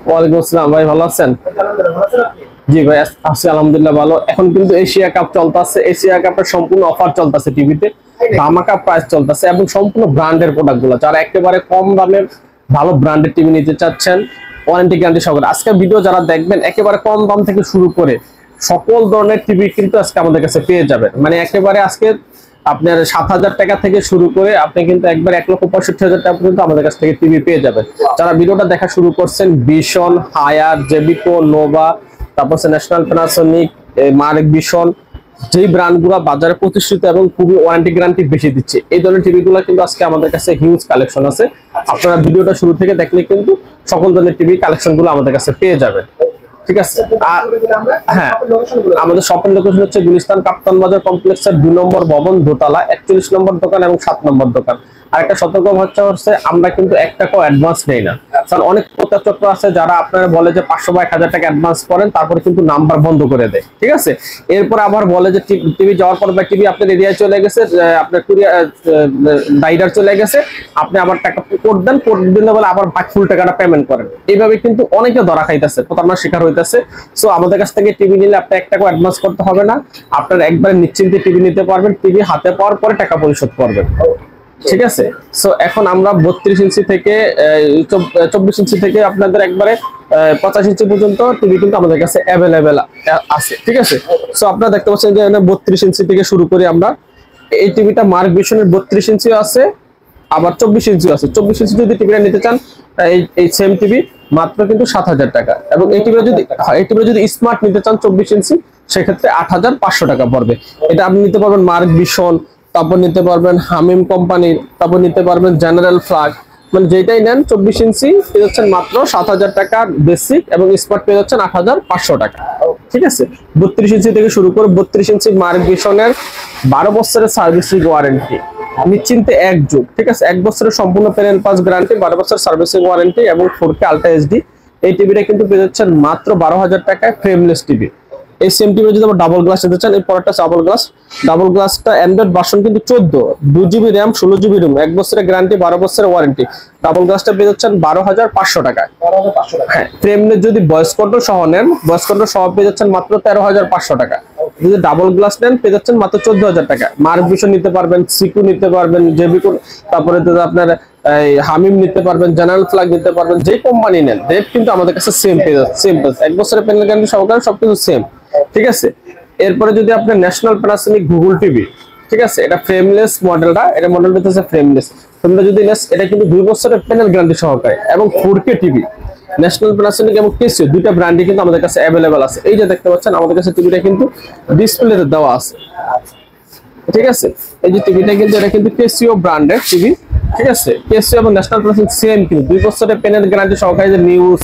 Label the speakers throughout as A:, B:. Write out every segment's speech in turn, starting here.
A: ওয়ালাইকুম আসসালাম ভাই, ভালো আছেন? জি ভাই আছি আলহামদুলিল্লাহ ভালো। এখন কিন্তু এশিয়া কাপ চলতেছে, এশিয়া কাপের সম্পূর্ণ অফার চলতেছে, টিভিতে ধামাকা প্রাইস চলতেছে এবং সম্পূর্ণ ব্র্যান্ডের প্রোডাক্ট গুলো, যারা একেবারে কম দামের ভালো ব্র্যান্ডের টিভি নিতে চাচ্ছেন ওয়ারেন্টি গ্যারান্টি সহকারে আজকের ভিডিও যারা দেখবেন একেবারে কম দাম থেকে শুরু করে সকল ধরনের টিভি কিন্তু আজকে আমাদের কাছে পেয়ে যাবেন। মানে একেবারে আজকে আপনার 7,000 টাকা থেকে শুরু করে আপনি কিন্তু একবার 1,65,000 টাকা পর্যন্ত আমাদের কাছ থেকে টিভি পেয়ে যাবেন। যারা ভিডিওটা দেখা শুরু করছেন ভিশন, হায়ার, জেবিকো, নোভা, তারপর ন্যাশনাল প্যানাসোনিক, মার্ক ভিশন, যেই ব্র্যান্ডগুলো বাজারে প্রতিষ্ঠিত এবং খুবই ওয়ারেন্টি গ্যারান্টি বেশি দিচ্ছে, এই ধরনের টিভিগুলো কিন্তু আজকে আমাদের কাছে হিউজ কালেকশন আছে। আপনারা ভিডিওটা শুরু থেকে দেখলে কিন্তু সকল ধরনের টিভি কালেকশনগুলো আমাদের কাছে পেয়ে যাবেন। ঠিক আছে, আর হ্যাঁ আমাদের শপের লোকেশন হচ্ছে গুলিস্তান কাপ্তান বাজার কমপ্লেক্সের 2 নম্বর ভবন, দোতলা, 41 নম্বর দোকান এবং 7 নম্বর দোকান। আরেকটা সতর্ক হচ্ছে আমরা কিন্তু 1 টাকাও অ্যাডভান্স নেই না, কারণ অনেক প্রতারক আছে যারা আপনারা বলে যে 500 বা 1000 টাকা অ্যাডভান্স করেন, তারপরে কিন্তু নাম্বার বন্ধ করে দেয়। ঠিক আছে, এরপর আবার বলে যে টিভি যাওয়ার পর বা টিভি আপনার এরিয়ায় চলে গেছে, আপনার কুরিয়ার রাইডার চলে গেছে, আপনি আবার টাকা কোড দেন, কোড দিলে বলে আবার বাকি ফুল টাকাটা পেমেন্ট করেন। এইভাবে কিন্তু অনেকে ধরা খাইতেছে, প্রতারণার শিকার হইতেছে। সো আমাদের কাছ থেকে টিভি নিলে আপনি 1 টাকা অ্যাডভান্স করতে হবে না, আপনারা একবারে নিশ্চিন্তে টিভি নিতে পারবেন, টিভি হাতে পাওয়ার পরে টাকা পরিশোধ করবেন। ঠিক আছে, সো এখন আমরা 32 ইঞ্চি থেকে 24 ইঞ্চি থেকে আপনাদের একবারে 50 ইঞ্চি পর্যন্ত টিভি কিন্তু আমাদের কাছে অ্যাভেলেবেল আছে। ঠিক আছে, সো আপনারা দেখতে পাচ্ছেন যে 32 ইঞ্চি থেকে শুরু করে আমরা এই টিভিটা মার্ক ভিশনের 32 ইঞ্চিও আছে, আবার 24 ইঞ্চিও আছে। 24 ইঞ্চি যদি টিভিটা নিতে চান এই সেম টিভি মাত্র কিন্তু 7,000 টাকা, এবং এই টিভিটা যদি স্মার্ট নিতে চান 24 ইঞ্চি সেক্ষেত্রে 8,500 টাকা পড়বে। এটা আপনি নিতে পারবেন মার্ক ভিশন, তারপর নিতে পারবেন হামিম কোম্পানির, তারপর নিতে পারবেন জেনারেল ফ্ল্যাগ, মানে যেটাই নেন 24 ইঞ্চি পেয়ে যাচ্ছেন মাত্র 7,000 টাকার বেসিক, এবং স্মার্ট পেয়ে যাচ্ছেন 8,500 টাকা। ঠিক আছে, 32 ইঞ্চি থেকে শুরু করে 32 ইঞ্চি মার্ক ভিশনের 12 বছরের সার্ভিসিং ওয়ারেন্টি, নিশ্চিন্তে 1 যুগ। ঠিক আছে, 1 বছরের সম্পূর্ণ প্যানেল পাস গ্যারান্টি, 12 বছর সার্ভিসিং ওয়ারেন্টি এবং 4K আলট্রা এইচডি। এই টিভিটা কিন্তু পেয়ে যাচ্ছেন মাত্র 12,000 টাকায় ফ্রেমলেস টিভি। এই সেম টিভি যদি আমরা ডাবল গ্লাস নিতে চান, এই পরেরটা ডাবল গ্লাসটা অ্যান্ড্রয়েড ভার্সন কিন্তু 14, 2GB র্যাম, 16GB রোম, 1 বছরের গ্যারান্টি, 12 বছরের ওয়ারেন্টি। ডাবল গ্লাসটা পেয়ে যাচ্ছেন 12,500 টাকায়। হ্যাঁ, ফ্রেমলেস যদি ভয়েস কন্ট্রোল সহ নেন, ভয়েস কন্ট্রোল সহ পেয়ে যাচ্ছেন মাত্র 13,500 টাকা। যদি ডাবল গ্লাস নেন পেয়ে যাচ্ছেন মাত্র 14,000 টাকা। মার্ক ভিশন নিতে পারবেন, সিকু নিতে পারবেন, জেবিকো, তারপরে আপনার হামিম নিতে পারবেন, জেনারেল ফ্ল্যাগ নিতে পারবেন, যে কোম্পানি নেন রেট কিন্তু আমাদের কাছে সেম পেয়ে যাচ্ছে, সেম 1 বছরের প্যানেল গ্যারান্টি সহকারে সবকিছু সেম। ঠিক আছে, এরপরে যদি আপনি ন্যাশনাল প্যানাসোনিক গুগল টিভি, ঠিক আছে, এটা ফ্রেমলেস মডেলটা, এটা মডেলটা হচ্ছে ফ্রেমলেস। তোমরা যদি নেস, এটা কিন্তু 2 বছরের প্যানেল গ্যারান্টি সহকারে এবং 4K টিভি। ন্যাশনাল প্যানাসোনিক এবং কেসিও দুইটা ব্র্যান্ডই কিন্তু আমাদের কাছে অ্যাভেলেবল আছে। এই যে দেখতে পাচ্ছেন আমাদের কাছে টিভিটা কিন্তু ডিসপ্লেতে দেওয়া আছে। ঠিক আছে, এই যে টিভিটা কিন্তু এটা কিন্তু কেসিও ব্র্যান্ডের টিভি। ঠিক আছে, কেসিও এবং ন্যাশনাল প্যানাসোনিক সেম, কিন্তু 2 বছরের প্যানেল গ্যারান্টি সহকারে। যে news,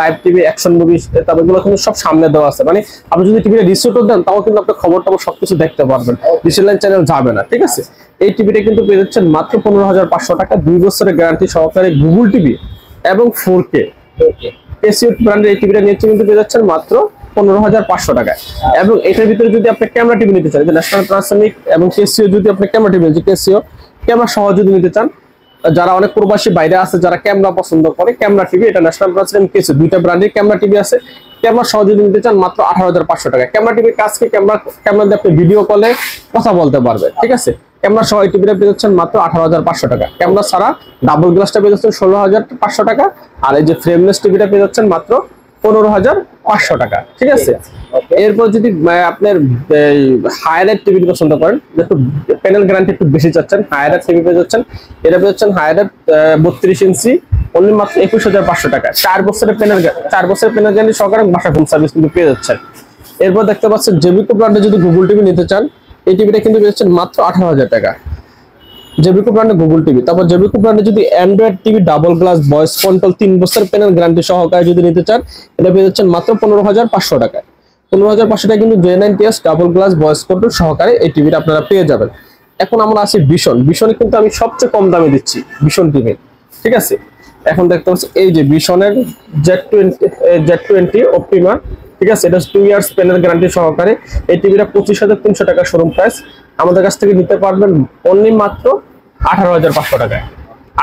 A: live TV, action movie, তারপরগুলো কিন্তু সব সামনে দেওয়া আছে। মানে আপনি যদি টিভিটা রিসিটও দেন তাও কিন্তু আপনি খবর সবকিছু দেখতে পারবেন, ডিজিটাল চ্যানেল যাবে না। ঠিক আছে, এই টিভিটা কিন্তু পেয়ে যাচ্ছেন মাত্র 15,500 টাকা, 2 বছরের গ্যারান্টি সহকারে গুগল টিভি এবং 4K। কেসিও ব্র্যান্ডের এই টিভিটা নিচ্ছে কিন্তু পেয়ে যাচ্ছেন মাত্র 15,500 টাকায়। এবং এটার ভিতরে যদি আপনি ক্যামেরা টিভি নিতে চান, ন্যাশনাল প্যানাসোনিক এবং কেসিও, যদি আপনি ক্যামেরা টিভি নিতে, কেসিও ক্যামেরা সহ যদি নিতে চান, যারা অনেক প্রবাসী বাইরে আছে যারা ক্যামেরা পছন্দ করে, ক্যামেরা টিভি, এটা ন্যাশনাল প্যানাসোনিক কেসিও দুইটা ব্র্যান্ডের ক্যামেরা টিভি আছে। ক্যামেরা সহ যদি নিতে চান মাত্র 18,500 টাকা। ক্যামেরা টিভির কাজকে ক্যামেরা দিয়ে আপনি ভিডিও কলে কথা বলতে পারবেন। ঠিক আছে, ক্যামেরা সহ এই টিভিটা পেয়ে যাচ্ছেন মাত্র 18,500 টাকা। ক্যামেরা ছাড়া ডাবল গ্লাসটা পেয়ে যাচ্ছেন 16,500 টাকা, আর এই যে ফ্রেমলেস টিভিটা পেয়ে যাচ্ছেন মাত্র 15,500 টাকা। ঠিক আছে, এরপর যদি আপনার হায়ারের টিভি পছন্দ করেন, একটু প্যানেল গ্যারান্টি একটু বেশি চাচ্ছেন, হায়ারের টিভি পেয়ে যাচ্ছেন, এটা পেয়ে যাচ্ছেন হায়ারের 32 ইঞ্চি অনলি মাত্র 21,500 টাকা। 4 বছরের প্যানেল গ্যারান্টি সহকারে বাসা হোম সার্ভিস কিন্তু পেয়ে যাচ্ছেন। এরপর দেখতে পাচ্ছেন জেবিকো ব্র্যান্ডে যদি গুগল টিভি নিতে চান, এই টিভিটা কিন্তু পেয়ে যাচ্ছেন মাত্র 18,000 টাকা। জেবিকো ব্র্যান্ডে গুগল টিভি। তারপর জেবিকো ব্র্যান্ডে যদি Android TV double glass voice control 3 বছরের প্যানেল গ্যারান্টি সহকারে যদি নিতে চান, এটা পেয়ে যাচ্ছেন মাত্র 15,500 টাকায়। 15,500 টাকা কিন্তু J90S double glass voice control সহকারে এই টিভিটা আপনারা পেয়ে যাবেন। এখন আমরা আছি ভিশনে কিন্তু আমি সবচেয়ে কম দামে দিচ্ছি ভিশন টিভি। ঠিক আছে, এখন দেখতে পাচ্ছি এই যে ভিশনের Z20 অপটিমা ঠিক আছে, এটা 2 ইয়ার্স পেনের গ্যারান্টি সহকারে। এই টিভিটা 25,300 টাকা শোরুম প্রাইস, আমাদের কাছ থেকে নিতে পারবেন অনলি মাত্র 18,500 টাকায়।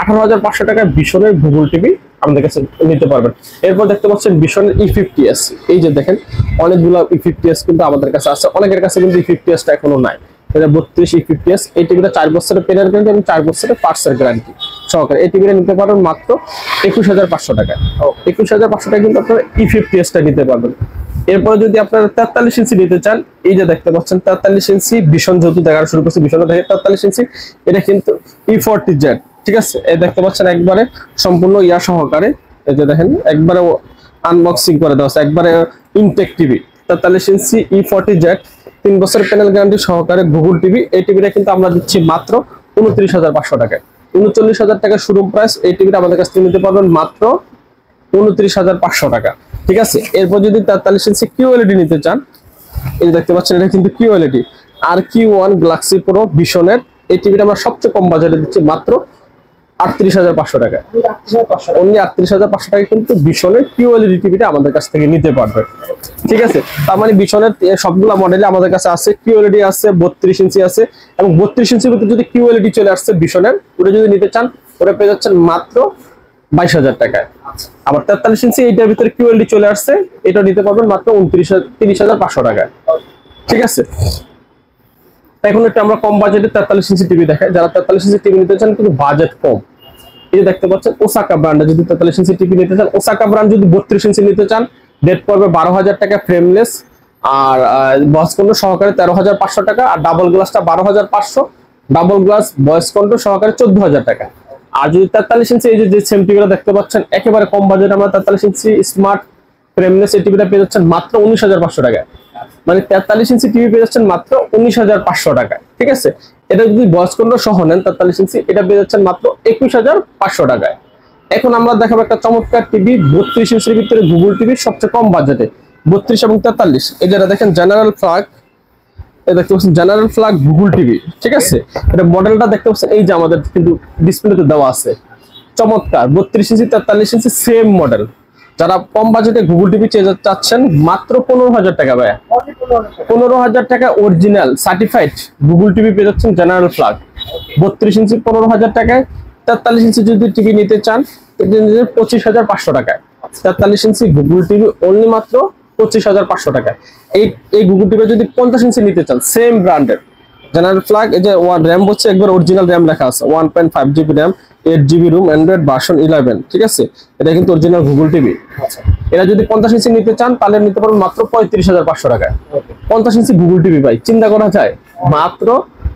A: 18,500 টাকায় বিশনের গুগল টিভি আমাদের কাছে নিতে পারবেন। এরপর দেখতে পাচ্ছেন বিশনের E50s, এই যে দেখেন অনেকগুলো E50s কিন্তু আমাদের কাছে আছে, অনেকের কাছে কিন্তু E50s টা এখনো নাই। এটা 32 E50s, এই টিভিটা 4 বছরের পেনের গ্যারান্টি এবং 4 বছরের পার্টসের গ্যারান্টি সহকারে। এই টিভিটা নিতে পারবেন মাত্র 21,500 টাকায়। 21,500 টাকায় কিন্তু আপনারা E50s টা নিতে পারবেন। এরপরে যদি আপনারা 43 ইঞ্চি নিতে চান, এই যে দেখতে পাচ্ছেন 43 ইঞ্চি বিশন, যেহেতু দেখা শুরু করছে বিশন থেকে 43 ইঞ্চি, এটা কিন্তু E40Z, ঠিক আছে। এই দেখতে পাচ্ছেন একবারে সম্পূর্ণ ইয়া সহকারে, এই যে দেখেন একবারে আনবক্সিং করে দেওয়া আছে, একবারে ইনটেক টিভি 43 ইঞ্চি E40Z 3 বছরের প্যানেল গ্যারান্টি সহকারে গুগল টিভি। এই টিভিটা কিন্তু আমরা দিচ্ছি মাত্র 29,500 টাকায়। 39,000 টাকা শোরুম প্রাইস, এই টিভিটা আমাদের কাছ থেকে নিতে পারবেন মাত্র 29,500 টাকা, ঠিক আছে। এরপর যদি 43 ইঞ্চি QLED নিতে চান, এই দেখতে পাচ্ছেন এটা কিন্তু QLED আর Q1 গ্যালাক্সি প্রো ভিশনের। এই টিভিটা আমরা সবচেয়ে কম বাজারে দিচ্ছি মাত্র 38,500 টাকায়। অনলি 38,500 টাকায় কিন্তু ভিশনের QLED টিভিটা আমাদের কাছ থেকে নিতে পারবে, ঠিক আছে। তার মানে ভিশনের সবগুলা মডেলে আমাদের কাছে আছে, QLED আছে, 32 ইঞ্চি আছে, এবং 32 ইঞ্চির ভিতরে যদি QLED চলে আসছে ভিশনের, ওটা যদি নিতে চান ওটা পেয়ে যাচ্ছেন মাত্র 22,000 টাকায়। আবার 43 ইঞ্চি এইটার ভিতরে QLED চলে আসছে, এটা নিতে পারবেন মাত্র 30,500 টাকায়, ঠিক আছে। এখন একটু আমরা কম বাজেটে 43 ইঞ্চি টিভি দেখাই, যারা 43 ইঞ্চি টিভি নিতে চান কিন্তু বাজেট কম, এই যে দেখতে পাচ্ছেন ওসাকা ব্র্যান্ডে যদি 43 ইঞ্চি টিভি নিতে চান, ওসাকা ব্র্যান্ড যদি 32 ইঞ্চি নিতে চান ডেট পড়বে 12,000 টাকা ফ্রেমলেস, আর বয়স কন্ট্রোল সহকারে 13,500 টাকা, আর ডাবল গ্লাসটা 12,500, ডাবল গ্লাস ভয়েস কন্ট্রোল সহকারে 14,000 টাকা। আর যদি 43 ইঞ্চি এই যে সেম টিভিটা দেখতে পাচ্ছেন একেবারে কম বাজেটে আমরা 43 ইঞ্চি স্মার্ট ফ্রেমলেস এই টিভিটা পেয়ে যাচ্ছেন মাত্র 19,500 টাকায়। মানে 43 ইঞ্চি টিভি পেয়ে যাচ্ছেন মাত্র 19,500 টাকায়, ঠিক আছে। এটা যদি ভয়েস কন্ট্রোল সহ নেন 43 ইঞ্চি, এটা পেয়ে যাচ্ছেন মাত্র 21,500 টাকায়। এখন আমরা দেখাবো একটা চমৎকার টিভি 32 ইঞ্চির ভিতরে গুগল টিভি সবচেয়ে কম বাজেটে, 32 এবং 43। এই যেটা দেখেন জেনারেল ফ্ল্যাগ, এই দেখতে পাচ্ছেন জেনারেল ফ্ল্যাগ গুগল টিভি, ঠিক আছে। এটা মডেলটা দেখতে পাচ্ছেন এই যে আমাদের কিন্তু ডিসপ্লেতে দেওয়া আছে, চমৎকার 32 ইঞ্চি 43 ইঞ্চি সেম মডেল। যারা কম বাজেটে গুগল টিভি চাচ্ছেন মাত্র 15,000 টাকা, ভাই 15,000 টাকা অরিজিনাল সার্টিফাইড গুগল টিভি পেয়ে যাচ্ছেন জেনারেল ফ্ল্যাগ 32 ইঞ্চি 15,000 টাকায়। 43 ইঞ্চি যদি টিভি নিতে চান 25,500 টাকায়। 43 ইঞ্চি গুগল টিভি অনলি মাত্র 25,500 টাকায়। এই গুগল টিভি যদি 50 ইঞ্চি নিতে চান সেম ব্র্যান্ডের জেনারেল ফ্ল্যাগ, এই যে র্যাম হচ্ছে একবার অরিজিনাল র্যাম লেখা আছে, 1.5 GB RAM, 8 GB room, Android version 11, ঠিক আছে। এটা কিন্তু অরিজিনাল গুগল টিভি। এটা যদি 50 ইঞ্চি নিতে চান তাহলে নিতে পারবেন মাত্র 35,500 টাকায়। 50 ইঞ্চি গুগল টিভি ভাই চিন্তা করা যায়, মাত্র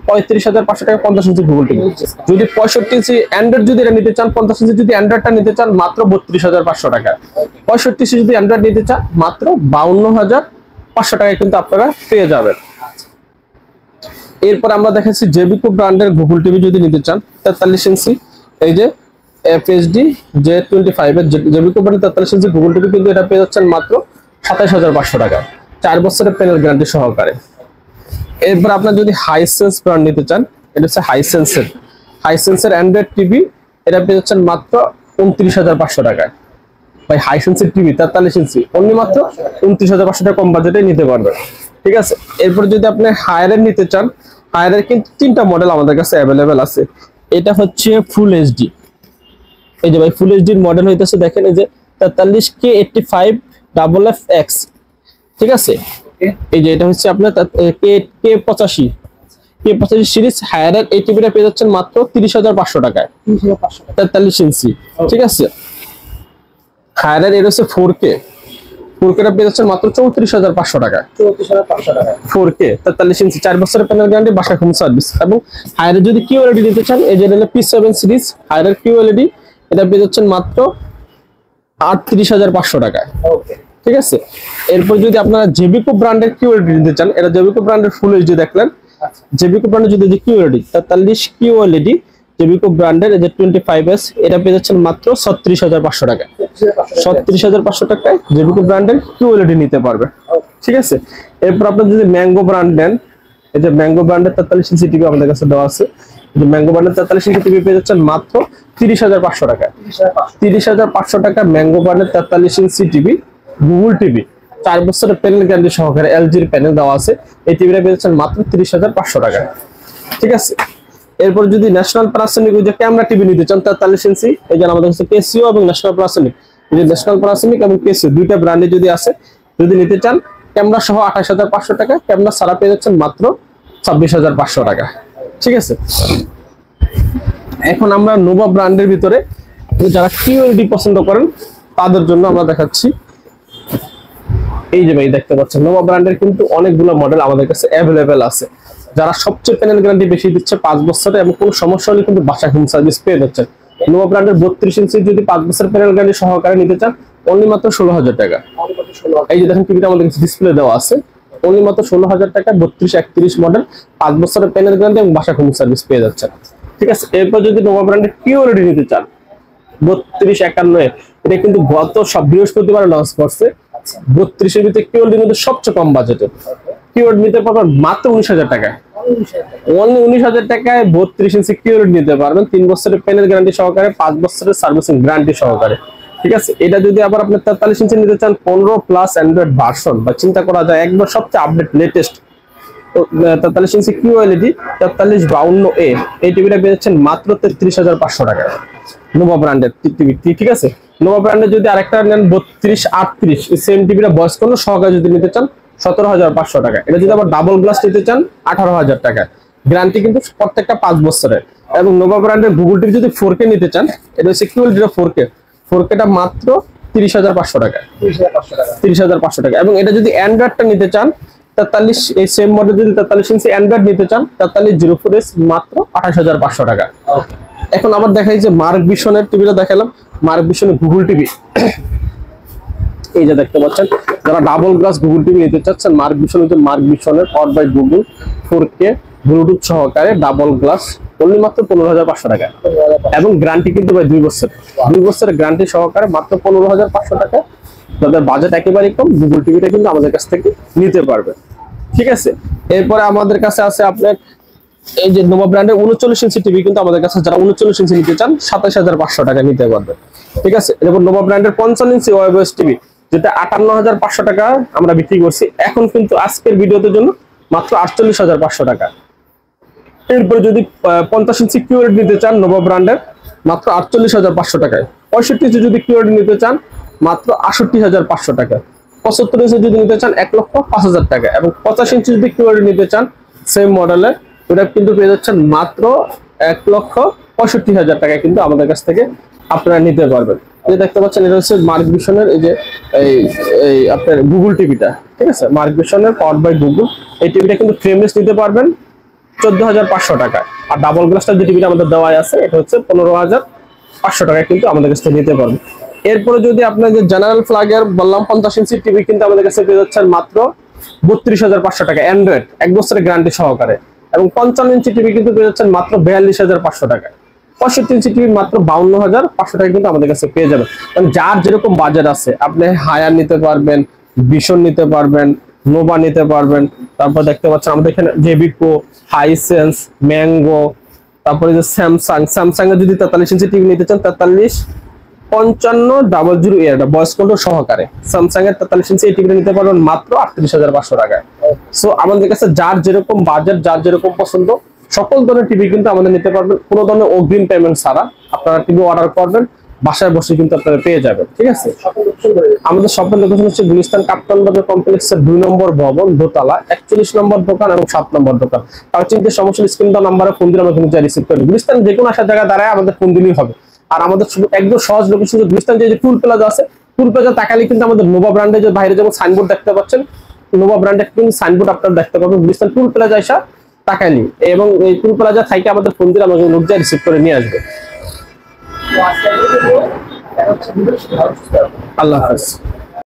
A: 35,500 টাকা 50 ইঞ্চি গুগল টিভি। যদি 65 ইঞ্চি অ্যান্ড্রয়েড যদি এটা নিতে চান, 50 ইঞ্চি যদি অ্যান্ড্রয়েডটা নিতে চান মাত্র 32,500 টাকা। 65 ইঞ্চি যদি অ্যান্ড্রয়েড নিতে চান মাত্র 52,500 টাকায় কিন্তু আপনারা পেয়ে যাবেন। এরপর আমরা দেখাচ্ছি জেবিকো ব্র্যান্ডের গুগল টিভি যদি নিতে চান 43 ইঞ্চি, এই যে FHD J25 এর জেবিকো ব্র্যান্ডের 43 ইঞ্চি গুগল টিভি কিন্তু এটা পেয়ে যাচ্ছেন মাত্র 27,500 টাকা, 4 বছরের প্যানেল গ্যারান্টি সহকারে। এরপর আপনারা যদি হাইসেন্স ব্র্যান্ড নিতে চান, এটা হচ্ছে হাইসেন্সের অ্যান্ড্রয়েড টিভি, এটা পেয়ে যাচ্ছেন মাত্র 29,500 টাকায়। ভাই হাইসেন্সের টিভি 43 ইঞ্চি অনলি মাত্র 29,500 টাকা কম বাজেটে নিতে পারবেন, ঠিক আছে। এরপর যদি আপনি হায়ারের নিতে চান, হায়ারের কিন্তু 3টা মডেল আমাদের কাছে অ্যাভেলেবেল আছে। এটা হচ্ছে ফুল এইচডি, এই যে ভাই ফুল এইচডির মডেল হইতেছে দেখেন, এই যে 43K85FF, ঠিক আছে। এই যে এটা হচ্ছে আপনার K85 সিরিজ হায়ারের এই টিভিটা পেয়ে যাচ্ছেন মাত্র 30,500 টাকায়, 43 ইঞ্চি, ঠিক আছে। হায়ারের এর হচ্ছে 4K পেয়ে যাচ্ছেন মাত্র 34,500 টাকা, 4K 43 ইঞ্চি 4 বছরের প্যানেল গ্যারান্টি, বাসায় হোম সার্ভিস। এবং হায়ারের যদি QLED নিতে চান, এই যে P7 সিরিজ হায়ারের QLED, এটা পেয়ে যাচ্ছেন মাত্র 38,500 টাকায়, ঠিক আছে। এরপর যদি আপনারা জেবিকো ব্র্যান্ডের QLED নিতে চান, এটা জেবিকো ব্র্যান্ডের ফুল এইচডি দেখলেন, জেবিকো ব্র্যান্ডের যদি QLED 43 QLED জেবিকো ব্র্যান্ডের এই যে 25S, এটা পেয়ে যাচ্ছেন মাত্র 36,500 টাকায়, 36,500 টাকায় জেবিকো ব্র্যান্ডের QLED নিতে পারবে, ঠিক আছে। এরপর আপনারা যদি ম্যাঙ্গো ব্র্যান্ড নেন, এই যে ম্যাঙ্গো ব্র্যান্ডের 43 ইঞ্চি টিভি আমাদের কাছে দেওয়া আছে, যে ম্যাঙ্গো ব্র্যান্ডের 43 ইঞ্চি টিভি পেয়ে যাচ্ছেন মাত্র 30,500 টাকায়, 30,500 টাকা ম্যাঙ্গো ব্র্যান্ডের 43 ইঞ্চি টিভি গুগল টিভি 4 বছরের প্যানেল গ্যারান্টি সহকারে এলজির প্যানেল দেওয়া আছে। এই টিভিটা পেয়েছেন মাত্র 30,500 টাকা। ঠিক আছে, এরপর যদি ন্যাশনাল প্যানাসোনিক ওই যে ক্যামেরা টিভি নিতে চান 43 ইঞ্চি, এই যে আমাদের কাছে কেসিও এবং ন্যাশনাল প্যানাসোনিক, যদি ন্যাশনাল প্যানাসোনিক এবং কেসিও দুইটা ব্র্যান্ডে যদি আছে, যদি নিতে চান ক্যামেরা সহ 28,500 টাকা, ক্যামেরা ছাড়া পেয়ে যাচ্ছেন মাত্র 26,500 টাকা। ঠিক আছে, এখন আমরা নোভা ব্র্যান্ডের ভিতরে যারা কিউএলডি পছন্দ করেন তাদের জন্য আমরা দেখাচ্ছি। এই যে ভাই দেখতে পাচ্ছেন নোভা ব্র্যান্ডের কিন্তু অনেকগুলো মডেল আমাদের কাছে অ্যাভেলেবেল আছে। যারা সবচেয়ে প্যানেল গ্যারান্টি বেশি দিচ্ছে 5 বছরে এবং কোনো সমস্যা হলে কিন্তু বাসা হোম সার্ভিস পেয়ে যাচ্ছেন। নোভা ব্র্যান্ডের 32 ইঞ্চি যদি 5 বছর প্যানেল গ্যারান্টি সহকারে নিতে চান অনলি মাত্র 16,000 টাকা। এই যে দেখেন টিভিটা আমাদের কাছে ডিসপ্লে দেওয়া আছে, অনলি মাত্র 16,000 টাকা 32-31 মডেল 5 বছরের প্যানেল গ্যারান্টি এবং বাসা হোম সার্ভিস পেয়ে যাচ্ছেন। ঠিক আছে, এরপর যদি নোভা ব্র্যান্ডের কিউএলডি নিতে চান 3251, এটা কিন্তু গত বৃহস্পতিবার লঞ্চ করছে। 32 এর ভিতরে কিউএলডির মধ্যে সবচেয়ে কম বাজেটের কিউএলডি নিতে পারবেন মাত্র 19,000 টাকায়। অনলি 19,000 টাকায় 32 ইঞ্চি কিউএলডি নিতে পারবেন 3 বছরের প্যানেল গ্যারান্টি সহকারে, 5 বছরের সার্ভিসিং গ্যারান্টি সহকারে। ঠিক আছে, এটা যদি আবার আপনি 43 ইঞ্চি নিতে চান 15+ অ্যান্ড্রয়েড ভার্সন বা চিন্তা করা যায় একবার সবচেয়ে আপডেট লেটেস্ট 43 ইঞ্চি কিউএলইডি 4352A, এই টিভিটা পেয়েছেন মাত্র 33,500 টাকা নোভা ব্র্যান্ডের টিভি। ঠিক আছে, নোভা ব্র্যান্ডের যদি আরেকটা নেন 3238, সেম টিভিটা বয়স কোনো সহকারে যদি নিতে চান 17,500 টাকা। এটা যদি আবার ডাবল গ্লাস নিতে চান 18,000 টাকা, গ্যারান্টি কিন্তু প্রত্যেকটা 5 বছরের। এবং নোভা ব্র্যান্ডের গুগল টিভি যদি 4K নিতে চান, এটা হচ্ছে কিউএলডিটা 4Kটা মাত্র 30,500 টাকা, 30,500 টাকা। এবং এটা যদি অ্যান্ড্রয়েডটা নিতে চান 43, এই সেম মডেল যদি 43 ইঞ্চি অ্যান্ড্রয়েড নিতে চান 4304S মাত্র 28,500 টাকা। এখন আবার দেখাই যে মার্ক ভিশনের টিভিটা দেখালাম, মার্ক ভিশনের গুগল টিভি এই যে দেখতে পাচ্ছেন। যারা ডাবল গ্লাস গুগল টিভি নিতে চাচ্ছেন মার্ক ভিশনের power by Google 4K Bluetooth সহকারে ডাবল গ্লাস অনলি মাত্র 15,500 টাকা। এবং গ্যারান্টি কিন্তু ভাই 2 বছরের গ্যারান্টি সহকারে মাত্র 15,500 টাকা। যাদের বাজেট একেবারে কম গুগল টিভিটা কিন্তু আমাদের কাছ থেকে নিতে পারবে। ঠিক আছে, এরপরে আমাদের কাছে আছে আপনার এই যে নোভা ব্র্যান্ডের 39 ইঞ্চি টিভি কিন্তু আমাদের কাছে, যারা 39 ইঞ্চি নিতে চান 27,500 টাকা নিতে পারবে। ঠিক আছে, এরপর নোভা ব্র্যান্ডের 55 ইঞ্চি ওয়েবএস টিভি যেটা 58,500 টাকা আমরা বিক্রি করছি, এখন কিন্তু আজকের ভিডিওতে জন্য মাত্র 48,500 টাকা। এরপর যদি 50 ইঞ্চি কিউএলডি নিতে চান নোভা ব্র্যান্ডের মাত্র 48,500 টাকায়। 65 ইঞ্চি যদি কিউএলডি নিতে চান মাত্র 68,500 টাকা। 75 ইঞ্চি যদি নিতে চান 1,05,000 টাকা। এবং 50 ইঞ্চি যদি কিউএলডি নিতে চান সেম মডেলের, ওটা কিন্তু পেয়ে যাচ্ছেন মাত্র 1,65,000 টাকা কিন্তু আমাদের কাছ থেকে আপনারা নিতে পারবেন। এই যে দেখতে পাচ্ছেন এটা হচ্ছে মার্ক ভিশনের এই যে এই আপনার গুগল টিভিটা। ঠিক আছে, মার্ক ভিশনের পাওয়ার বাই গুগল, এই টিভিটা কিন্তু ফ্রেমলেস নিতে পারবেন 14,500 টাকায়। আর ডাবল গ্লাসটা যে টিভিটা আমাদের দেওয়া আছে এটা হচ্ছে 15,500 টাকায় কিন্তু আমাদের কাছ থেকে নিতে পারবেন। এরপরে যদি আপনার যে জেনারেল ফ্ল্যাগের বললাম 50 ইঞ্চি টিভি কিন্তু আমাদের কাছে পেয়ে যাচ্ছেন মাত্র 32,500 টাকা অ্যান্ড্রয়েড 1 বছরের গ্যারান্টি সহকারে। এবং 55 ইঞ্চি টিভি কিন্তু পেয়ে যাচ্ছেন মাত্র 42,500 টাকা। 65 ইঞ্চি টিভি মাত্র 52,500 টাকা কিন্তু আমাদের কাছে পেয়ে যাবেন। কারণ যার যেরকম বাজেট আছে আপনি হায়ার নিতে পারবেন, ভিশন নিতে পারবেন, নোভা নিতে পারবেন। তারপর দেখতে পাচ্ছেন আমাদের এখানে জেবিকো, হাইসেন্স, ম্যাঙ্গো, তারপরে যে স্যামসাং এর যদি 43 ইঞ্চি টিভি নিতে চান 435500 এটা ভয়েস কন্ট্রোল সহকারে স্যামসাং এর 43 ইঞ্চি টিভি নিতে পারবেন মাত্র 38,500 টাকায়। সো আমাদের কাছে যার যেরকম বাজেট, যার যেরকম পছন্দ সকল ধরনের টিভি কিন্তু আমাদের নিতে পারবেন, কোনো ধরনের অগ্রিম পেমেন্ট ছাড়া। আপনারা টিভি অর্ডার করবেন, বাসায় বসে কিন্তু আপনারা পেয়ে যাবেন। ঠিক আছে, আমাদের শপের লোকেশন হচ্ছে গুলিস্তান কাপ্তান বাজার কমপ্লেক্সের 2 নম্বর ভবন, দোতলা, 41 নম্বর দোকান এবং 7 নম্বর দোকান। তার চিন্তা সমস্যা স্ক্রিন দেওয়া নাম্বারে ফোন দিলে আমরা কিন্তু রিসিভ করি। গুলিস্তান যে কোনো আসার জায়গা দাঁড়ায় আমাদের ফোন দিলেই হবে। আর আমাদের একদম সহজ লোকেশন গুলিস্তান যে টুল প্লাজা আছে, টুল প্লাজা তাকালে কিন্তু আমাদের নোভা ব্র্যান্ডের যে বাইরে যেমন সাইনবোর্ড দেখতে পাচ্ছেন, নোভা ব্র্যান্ডের কিন্তু সাইনবোর্ড আপনারা দেখতে পাবেন গুলিস্তান টুল প্লাজা এসে তাকালি, এবং এই টুল প্লাজা থেকে আমাদের ফোন দিলে আমাদের লোক যায় রিসিভ করে নিয়ে আসবে। আল্লাহ হাফেজ।